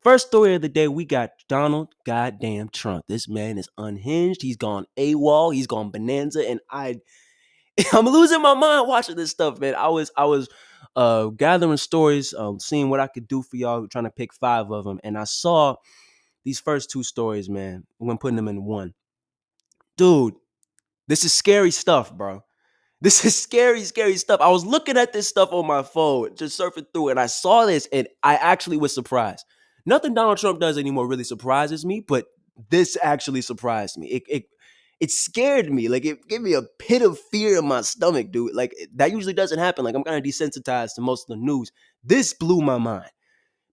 First story of the day, we got Donald goddamn Trump. This man is unhinged. He's gone AWOL. He's gone bonanza, and I'm losing my mind watching this stuff, man. I was gathering stories, seeing what I could do for y'all, trying to pick 5 of them, and I saw these first 2 stories, man. When putting them in one, dude, this is scary stuff, bro. This is scary, scary stuff. I was looking at this stuff on my phone, just surfing through, and I saw this, and I actually was surprised. Nothing Donald Trump does anymore really surprises me, but this actually surprised me. It scared me. Like, it gave me a pit of fear in my stomach, dude. Like, that usually doesn't happen. Like, I'm kind of desensitized to most of the news. This blew my mind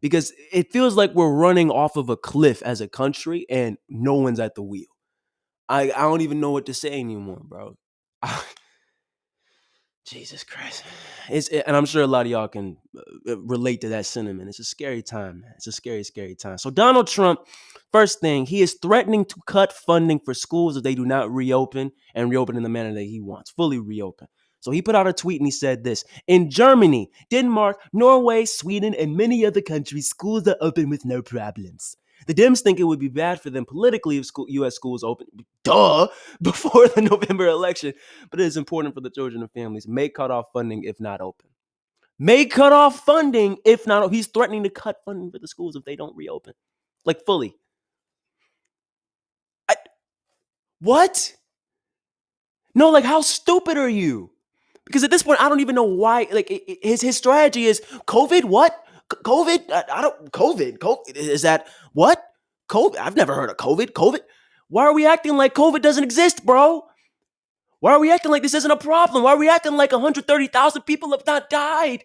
because it feels like we're running off of a cliff as a country, and no one's at the wheel. I don't even know what to say anymore, bro. Jesus Christ. And I'm sure a lot of y'all can relate to that sentiment. It's a scary time, man. It's a scary, scary time. So Donald Trump, first thing, he is threatening to cut funding for schools if they do not reopen and reopen in the manner that he wants, fully reopen. So he put out a tweet and he said this: in Germany, Denmark, Norway, Sweden, and many other countries, schools are open with no problems. The Dems think it would be bad for them politically if U.S. schools open, before the November election, but it is important for the children and families. May cut off funding if not open. May cut off funding if not. He's threatening to cut funding for the schools if they don't reopen, like fully. What? No, like, how stupid are you? Because at this point, I don't even know why. Like, his strategy is COVID. What? COVID? I don't. COVID. COVID is that what? COVID? I've never heard of COVID. COVID. Why are we acting like COVID doesn't exist, bro? Why are we acting like this isn't a problem? Why are we acting like 130,000 people have not died?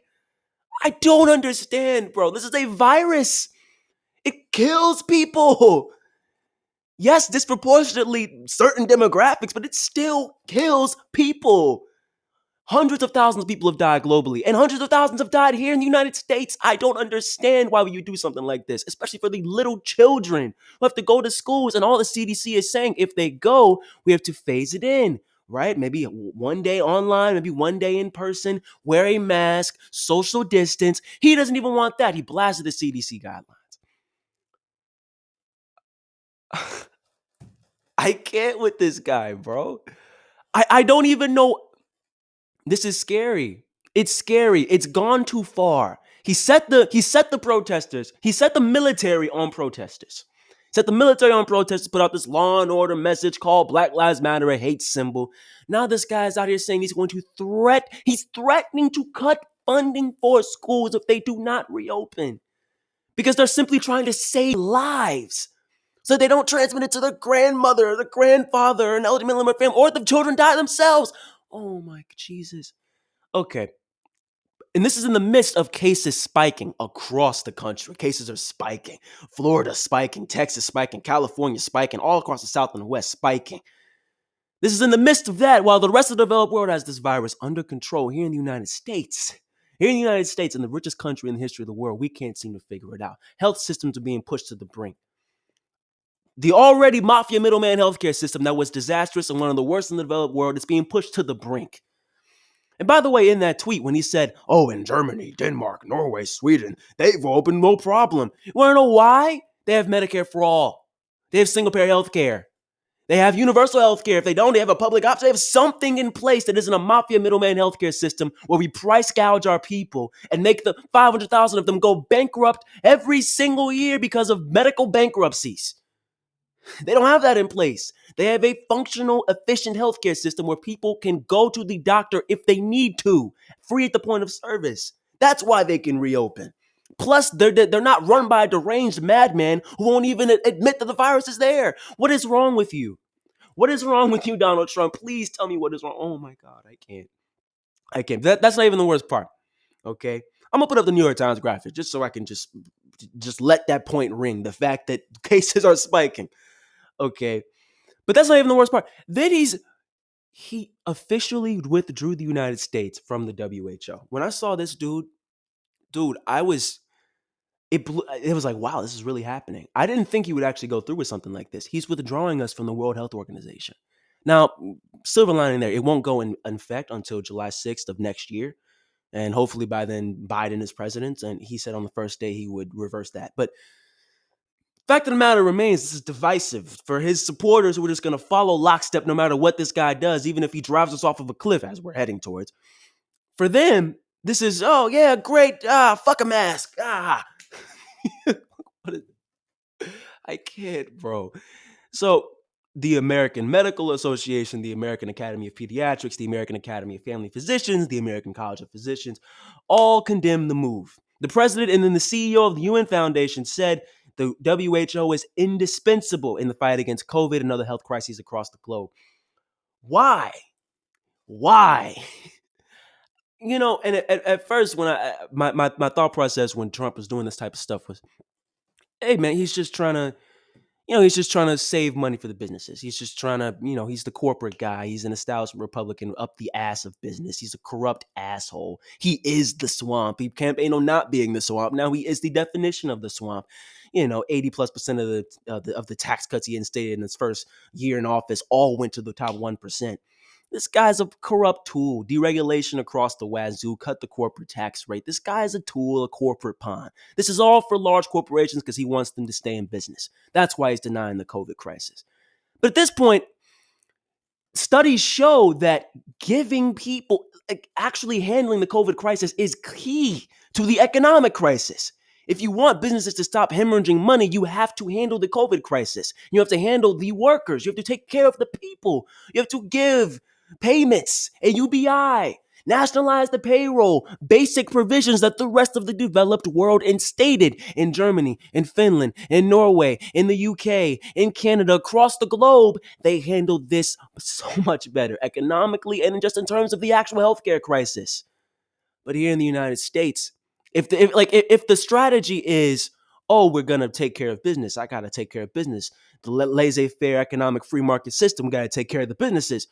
I don't understand, bro. This is a virus. It kills people. Yes, disproportionately certain demographics, but it still kills people. Hundreds of thousands of people have died globally, and hundreds of thousands have died here in the United States. I don't understand why you do something like this, especially for the little children who have to go to schools. And all the CDC is saying, if they go, we have to phase it in, right? Maybe one day online, maybe one day in person, wear a mask, social distance. He doesn't even want that. He blasted the CDC guidelines. I can't with this guy, bro. I don't even know. This is scary. It's scary. It's gone too far. He set the protesters. He set the military on protesters. Set the military on protesters, put out this law and order message called Black Lives Matter, a hate symbol. Now this guy's out here saying he's threatening to cut funding for schools if they do not reopen. Because they're simply trying to save lives. So they don't transmit it to their grandmother, or the grandfather, an elderly member of the family, or the children die themselves. Oh my Jesus. Okay. And this is in the midst of cases spiking across the country. Cases are spiking. Florida spiking, Texas spiking, California spiking, all across the South and the West spiking. This is in the midst of that while the rest of the developed world has this virus under control here in the United States. Here in the United States, in the richest country in the history of the world, we can't seem to figure it out. Health systems are being pushed to the brink. The already mafia middleman healthcare system that was disastrous and one of the worst in the developed world is being pushed to the brink. And by the way, in that tweet, when he said, oh, in Germany, Denmark, Norway, Sweden, they've opened no problem. You want to know why? They have Medicare for all. They have single-payer health care. They have universal health care. If they don't, they have a public option. They have something in place that isn't a mafia middleman healthcare system where we price gouge our people and make the 500,000 of them go bankrupt every single year because of medical bankruptcies. They don't have that in place. They have a functional, efficient healthcare system where people can go to the doctor if they need to, free at the point of service. That's why they can reopen. Plus, they're not run by a deranged madman who won't even admit that the virus is there. What is wrong with you? What is wrong with you, Donald Trump? Please tell me what is wrong. Oh my God, I can't. That's not even the worst part. Okay, I'm gonna put up the New York Times graphic just so I can just let that point ring. The fact that cases are spiking. Okay. But that's not even the worst part. Then he officially withdrew the United States from the WHO. When I saw this dude, it was like, wow, this is really happening. I didn't think he would actually go through with something like this. He's withdrawing us from the World Health Organization. Now, silver lining there, it won't go in effect until July 6th of next year. And hopefully by then Biden is president. And he said on the first day he would reverse that. But Fact of the matter remains, this is divisive for his supporters who are just going to follow lockstep no matter what this guy does, even if he drives us off of a cliff as we're heading towards. For them, this is, oh yeah, great, fuck a mask, I can't, bro. So the American Medical Association, the American Academy of Pediatrics, the American Academy of Family Physicians, the American College of Physicians, all condemned the move. The president and then the CEO of the UN Foundation said the WHO is indispensable in the fight against COVID and other health crises across the globe. Why? Why? And at first, when my thought process when Trump was doing this type of stuff was, hey man, he's just trying to save money for the businesses. He's just trying to, he's the corporate guy. He's an establishment Republican up the ass of business. He's a corrupt asshole. He is the swamp. He campaigned on not being the swamp. Now he is the definition of the swamp. 80+% of the tax cuts he instated in his first year in office all went to the top 1%. This guy's a corrupt tool. Deregulation across the wazoo, cut the corporate tax rate. This guy is a tool, a corporate pawn. This is all for large corporations because he wants them to stay in business. That's why he's denying the COVID crisis. But at this point, studies show that giving people, actually handling the COVID crisis is key to the economic crisis. If you want businesses to stop hemorrhaging money, you have to handle the COVID crisis. You have to handle the workers. You have to take care of the people. You have to give payments, a UBI, nationalize the payroll, basic provisions that the rest of the developed world instated in Germany, in Finland, in Norway, in the UK, in Canada, across the globe. They handled this so much better economically and just in terms of the actual healthcare crisis. But here in the United States, if the strategy is, oh, we're gonna take care of business, I gotta take care of business. The laissez-faire economic free market system, we gotta take care of the businesses.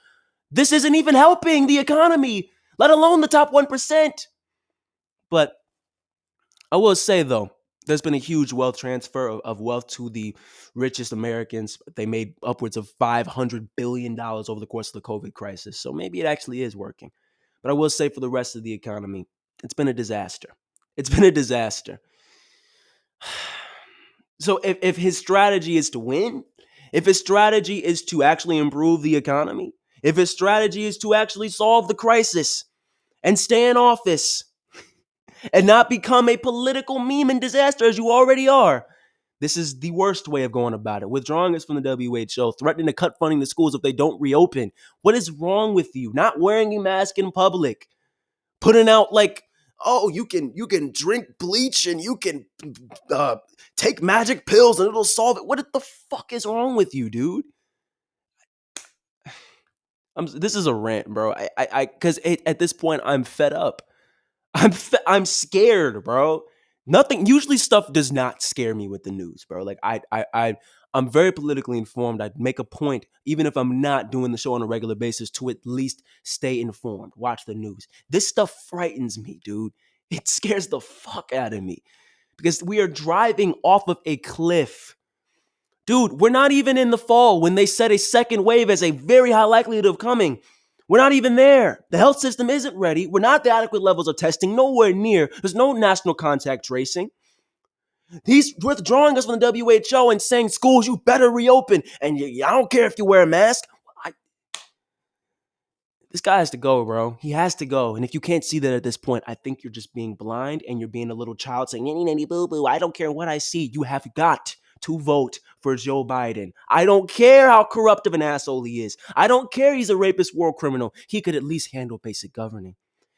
This isn't even helping the economy, let alone the top 1%. But I will say, though, there's been a huge wealth transfer of wealth to the richest Americans. They made upwards of $500 billion over the course of the COVID crisis. So maybe it actually is working. But I will say for the rest of the economy, it's been a disaster. It's been a disaster. So if his strategy is to win, if his strategy is to actually improve the economy, if his strategy is to actually solve the crisis and stay in office and not become a political meme and disaster as you already are, this is the worst way of going about it. Withdrawing us from the WHO, threatening to cut funding to schools if they don't reopen. What is wrong with you? Not wearing a mask in public, putting out oh, you can drink bleach and you can take magic pills and it'll solve it. What the fuck is wrong with you, dude? This is a rant, bro. Because at this point I'm fed up. I'm scared, bro. Nothing. Usually, stuff does not scare me with the news, bro. I'm very politically informed. I'd make a point, even if I'm not doing the show on a regular basis, to at least stay informed. Watch the news. This stuff frightens me, dude. It scares the fuck out of me because we are driving off of a cliff. Dude, we're not even in the fall when they said a second wave has a very high likelihood of coming. We're not even there. The health system isn't ready. We're not at the adequate levels of testing, nowhere near. There's no national contact tracing. He's withdrawing us from the WHO and saying, schools, you better reopen. And I don't care if you wear a mask. This guy has to go, bro. He has to go. And if you can't see that at this point, I think you're just being blind and you're being a little child saying, nanny, boo, boo. I don't care what I see. You have got to vote for Joe Biden. I don't care how corrupt of an asshole he is. I don't care he's a rapist war criminal. He could at least handle basic governing.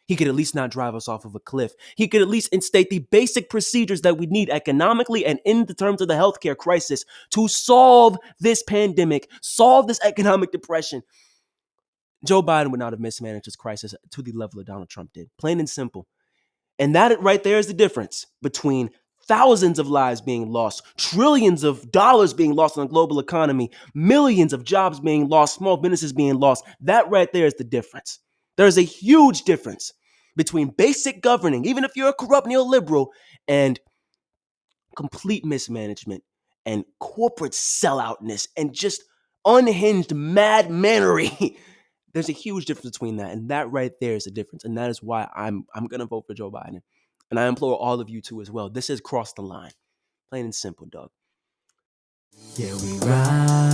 He could at least not drive us off of a cliff. He could at least instate the basic procedures that we need economically and in the terms of the healthcare crisis to solve this pandemic, solve this economic depression. Joe Biden would not have mismanaged this crisis to the level that Donald Trump did. Plain and simple. And that right there is the difference between thousands of lives being lost, trillions of dollars being lost in the global economy, millions of jobs being lost, small businesses being lost. That right there is the difference. There's a huge difference between basic governing, even if you're a corrupt neoliberal, and complete mismanagement and corporate selloutness and just unhinged mad mannery. There's a huge difference between that, and that right there is the difference, and that is why I'm gonna vote for Joe Biden, and I implore all of you to as well. This has crossed the line, plain and simple, dog. Yeah, we ride.